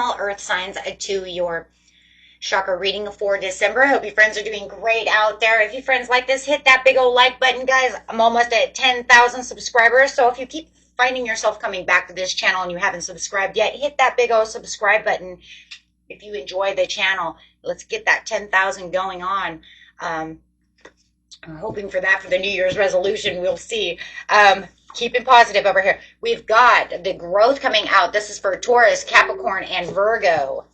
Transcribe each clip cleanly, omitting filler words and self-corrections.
all earth signs to your chakra reading for December. I hope you friends are doing great out there. If you friends like this, hit that big old like button, guys. I'm almost at 10,000 subscribers. So if you keep finding yourself coming back to this channel and you haven't subscribed yet, hit that big old subscribe button. If you enjoy the channel, let's get that 10,000 going on. I'm hoping for that for the New Year's resolution. We'll see. Keeping positive over here. We've got the growth coming out. This is for Taurus, Capricorn, and Virgo.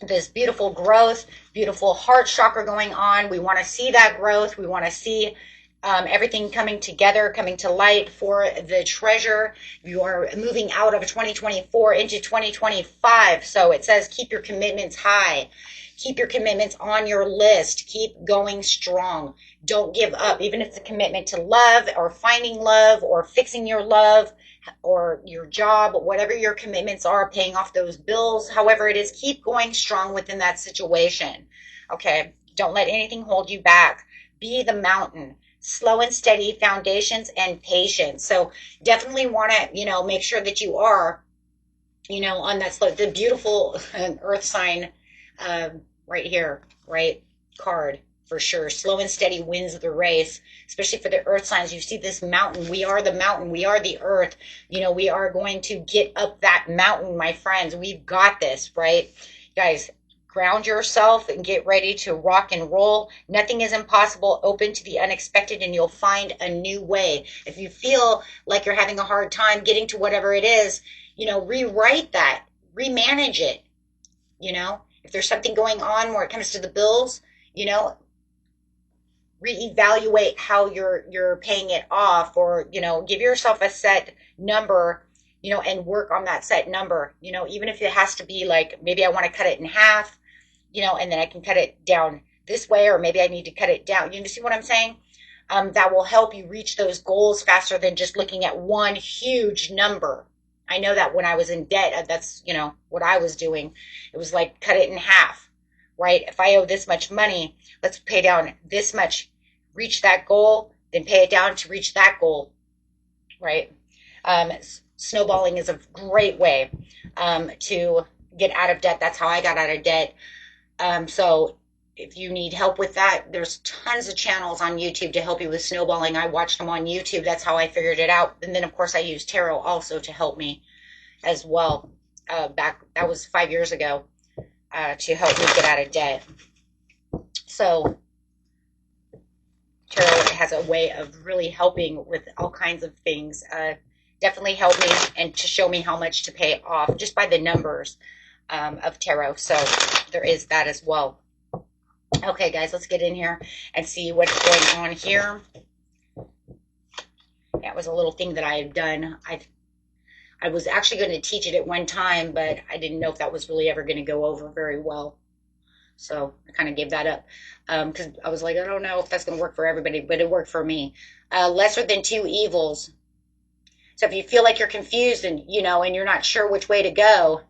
This beautiful growth, beautiful heart chakra going on. We want to see that growth. We want to see everything coming together, coming to light for the treasure. You are moving out of 2024 into 2025. So it says keep your commitments high. Keep your commitments on your list. Keep going strong. Don't give up. Even if it's a commitment to love or finding love or fixing your love or your job, whatever your commitments are, paying off those bills, however it is, keep going strong within that situation. Okay? Don't let anything hold you back. Be the mountain. Slow and steady foundations and patience. So definitely want to, make sure that you are, on that slow, the beautiful earth sign right here, right card for sure. Slow and steady wins the race, especially for the earth signs. You see this mountain. We are the mountain. We are the earth. We are going to get up that mountain, my friends. We've got this, right? Guys, ground yourself and get ready to rock and roll. Nothing is impossible. Open to the unexpected and you'll find a new way. If you feel like you're having a hard time getting to whatever it is, rewrite that, remanage it. If there's something going on where it comes to the bills, reevaluate how you're paying it off, or give yourself a set number, and work on that set number. Even if it has to be like, maybe I want to cut it in half, and then I can cut it down this way, or maybe I need to cut it down. You see what I'm saying? That will help you reach those goals faster than just looking at one huge number. I know that when I was in debt, that's, what I was doing. It was like, cut it in half, right? If I owe this much money, let's pay down this much, reach that goal, then pay it down to reach that goal, right? Snowballing is a great way to get out of debt. That's how I got out of debt. So if you need help with that, there's tons of channels on YouTube to help you with snowballing. I watched them on YouTube. That's how I figured it out. And then, of course, I use tarot also to help me as well. That was 5 years ago, to help me get out of debt. So tarot has a way of really helping with all kinds of things. Definitely help me and to show me how much to pay off just by the numbers of tarot. So there is that as well. Okay, guys, let's get in here and see what's going on here. That was a little thing that I had done. I was actually going to teach it at one time, but I didn't know if that was really ever going to go over very well. So I kind of gave that up because I was like, I don't know if that's going to work for everybody, but it worked for me. Lesser than two evils. So if you feel like you're confused and, and you're not sure which way to go,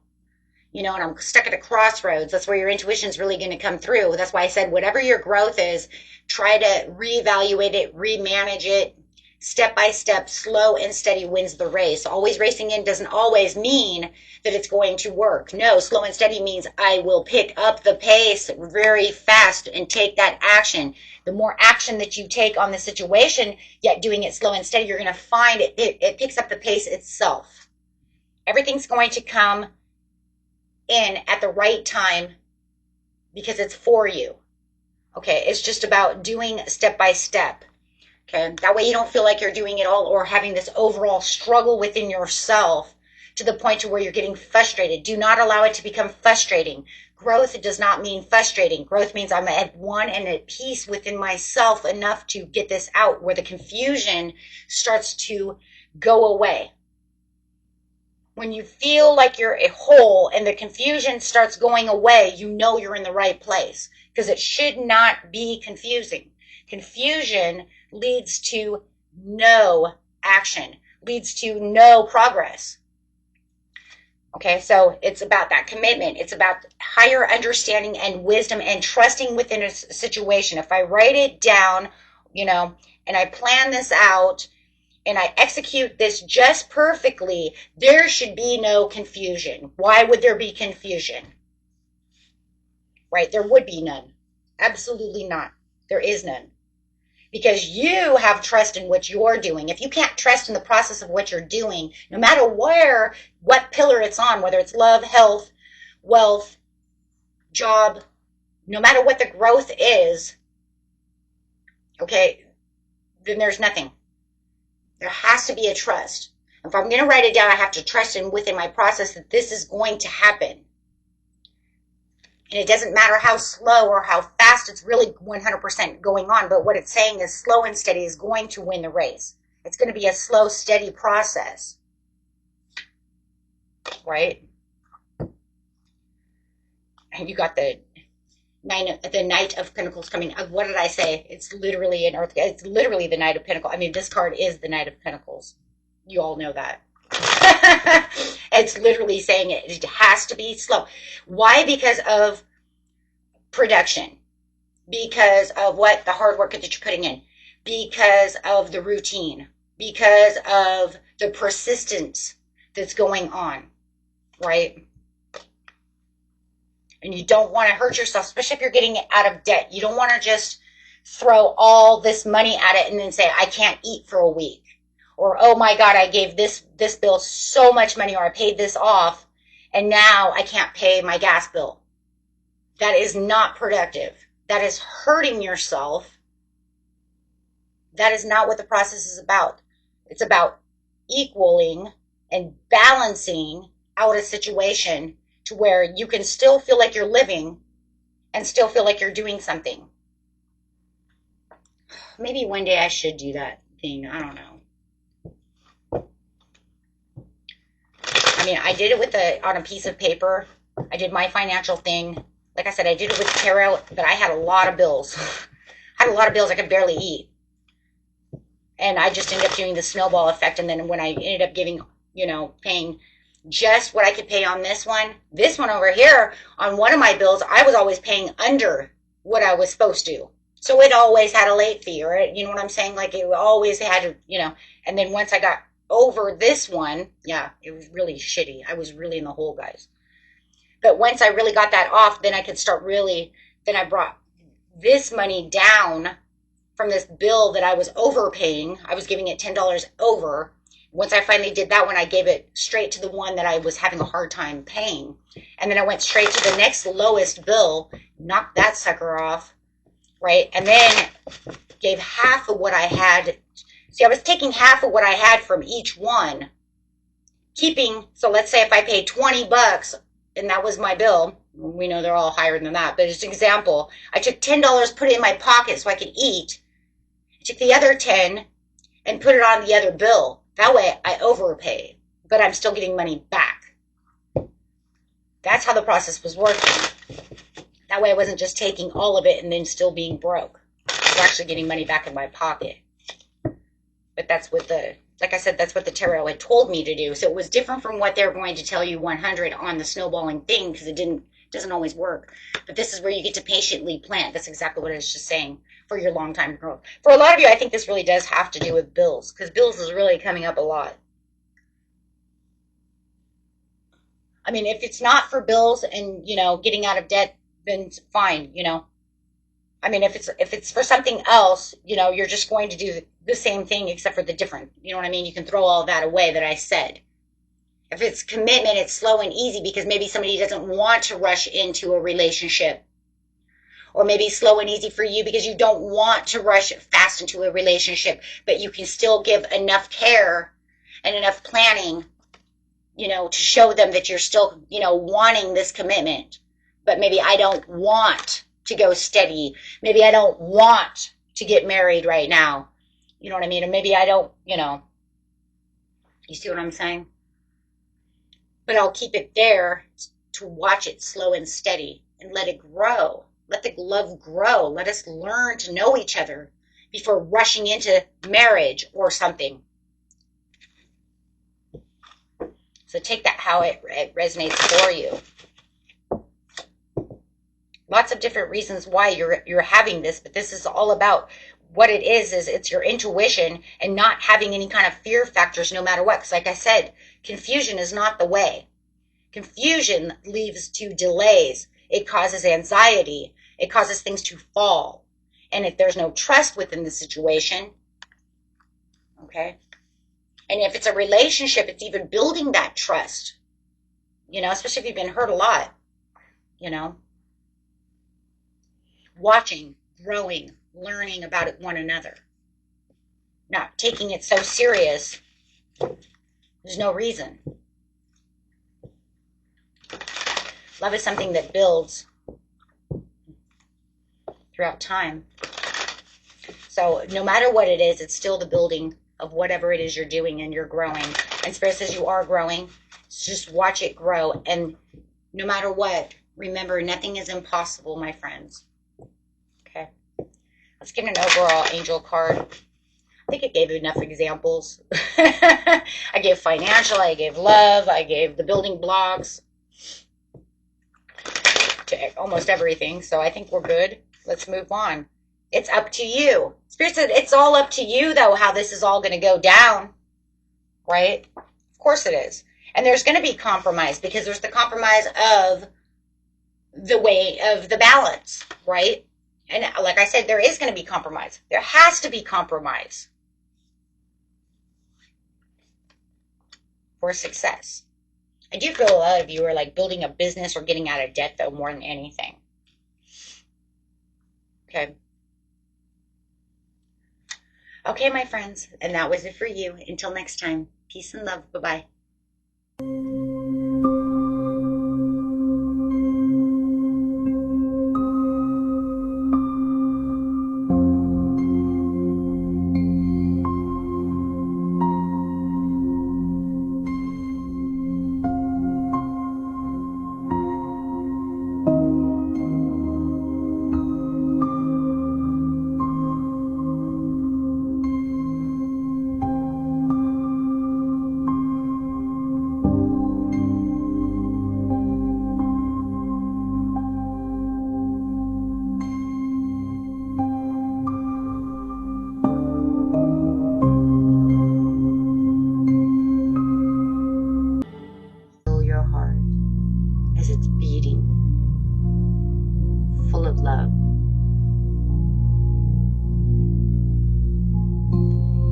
and I'm stuck at a crossroads, that's where your intuition is really going to come through. That's why I said, whatever your growth is, try to reevaluate it, remanage it, step by step. Slow and steady wins the race. Always racing in doesn't always mean that it's going to work. No, slow and steady means I will pick up the pace very fast and take that action. The more action that you take on the situation, yet doing it slow and steady, you're going to find it picks up the pace itself. Everything's going to come in at the right time because it's for you. Okay, it's just about doing step by step. Okay, that way you don't feel like you're doing it all or having this overall struggle within yourself to the point to where you're getting frustrated. Do not allow it to become frustrating. Growth does not mean frustrating. Growth means I'm at one and at peace within myself enough to get this out, where the confusion starts to go away. When you feel like you're a whole and the confusion starts going away, you know you're in the right place, because it should not be confusing. Confusion leads to no action, leads to no progress. Okay, so it's about that commitment. It's about higher understanding and wisdom and trusting within a situation. If I write it down, and I plan this out, and I execute this just perfectly, there should be no confusion. Why would there be confusion? Right? There would be none. Absolutely not. There is none. Because you have trust in what you're doing. If you can't trust in the process of what you're doing, no matter what pillar it's on, whether it's love, health, wealth, job, no matter what the growth is, okay, then there's nothing. There has to be a trust. If I'm going to write it down, I have to trust in within my process that this is going to happen. And it doesn't matter how slow or how fast it's really 100% going on, but what it's saying is slow and steady is going to win the race. It's going to be a slow, steady process. Right? And you got the Knight of Pentacles coming. What did I say? It's literally an earth. It's literally the Knight of Pentacles. I mean, this card is the Knight of Pentacles. You all know that. It's literally saying it has to be slow. Why? Because of production. Because of what? The hard work that you're putting in. Because of the routine. Because of the persistence that's going on. Right? And you don't want to hurt yourself, especially if you're getting out of debt. You don't want to just throw all this money at it and then say, I can't eat for a week. Or, oh my God, I gave this bill so much money, or I paid this off, and now I can't pay my gas bill. That is not productive. That is hurting yourself. That is not what the process is about. It's about equaling and balancing out a situation to where you can still feel like you're living and still feel like you're doing something. Maybe one day I should do that thing. I don't know. I mean, I did it on a piece of paper. I did my financial thing. Like I said, I did it with tarot, but I had a lot of bills. I had a lot of bills I could barely eat. And I just ended up doing the snowball effect. And then when I ended up paying just what I could pay on this one over here, on one of my bills, I was always paying under what I was supposed to. So it always had a late fee, or you know what I'm saying? Like it always had to, and then once I got over this one, yeah, it was really shitty. I was really in the hole, guys. But once I really got that off, then I could start then I brought this money down from this bill that I was overpaying. I was giving it $10 over. Once I finally did that one, I gave it straight to the one that I was having a hard time paying. And then I went straight to the next lowest bill, knocked that sucker off, right? And then gave half of what I had. See, I was taking half of what I had from each one, so let's say if I paid $20 and that was my bill, we know they're all higher than that, but as an example, I took $10, put it in my pocket so I could eat. I took the other 10 and put it on the other bill. That way I overpay, but I'm still getting money back. That's how the process was working. That way I wasn't just taking all of it and then still being broke. I was actually getting money back in my pocket. But that's what like I said, that's what the tarot had told me to do. So it was different from what they're going to tell you 100 on the snowballing thing, because it doesn't always work. But this is where you get to patiently plant. That's exactly what I was just saying, for your long-time growth. For a lot of you, I think this really does have to do with bills, because bills is really coming up a lot. I mean, if it's not for bills and, getting out of debt, then it's fine, I mean, if it's for something else, you're just going to do the same thing except for the different, you know what I mean? You can throw all that away that I said. If it's commitment, it's slow and easy because maybe somebody doesn't want to rush into a relationship. Or maybe slow and easy for you because you don't want to rush fast into a relationship, but you can still give enough care and enough planning, to show them that you're still, wanting this commitment. But maybe I don't want to go steady. Maybe I don't want to get married right now. You know what I mean? Or maybe I don't, you see what I'm saying? But I'll keep it there to watch it slow and steady and let it grow. Let the love grow. Let us learn to know each other before rushing into marriage or something. So take that how it resonates for you. Lots of different reasons why you're having this, but this is all about what it is it's your intuition and not having any kind of fear factors no matter what. Because like I said, confusion is not the way. Confusion leads to delays. It causes anxiety. It causes things to fall. And if there's no trust within the situation, okay? And if it's a relationship, it's even building that trust, especially if you've been hurt a lot, you know, watching, growing, learning about it, one another, not taking it so serious. There's no reason. Love is something that builds throughout time. So no matter what it is, it's still the building of whatever it is you're doing, and you're growing. And Spirit says you are growing. So just watch it grow. And no matter what, remember, nothing is impossible, my friends. Okay. Let's get an overall angel card. I think it gave enough examples. I gave financial, I gave love, I gave the building blocks to almost everything. So I think we're good. Let's move on. It's up to you. Spirit said it's all up to you, though, how this is all going to go down. Right? Of course it is. And there's going to be compromise, because there's the compromise of the way of the balance. Right? And like I said, there is going to be compromise. There has to be compromise for success. I do feel a lot of you are like building a business or getting out of debt, though, more than anything. Okay. Okay, my friends. And that was it for you. Until next time. Peace and love. Bye-bye. Love.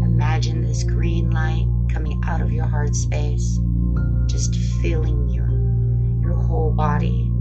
Imagine this green light coming out of your heart space, just filling your whole body.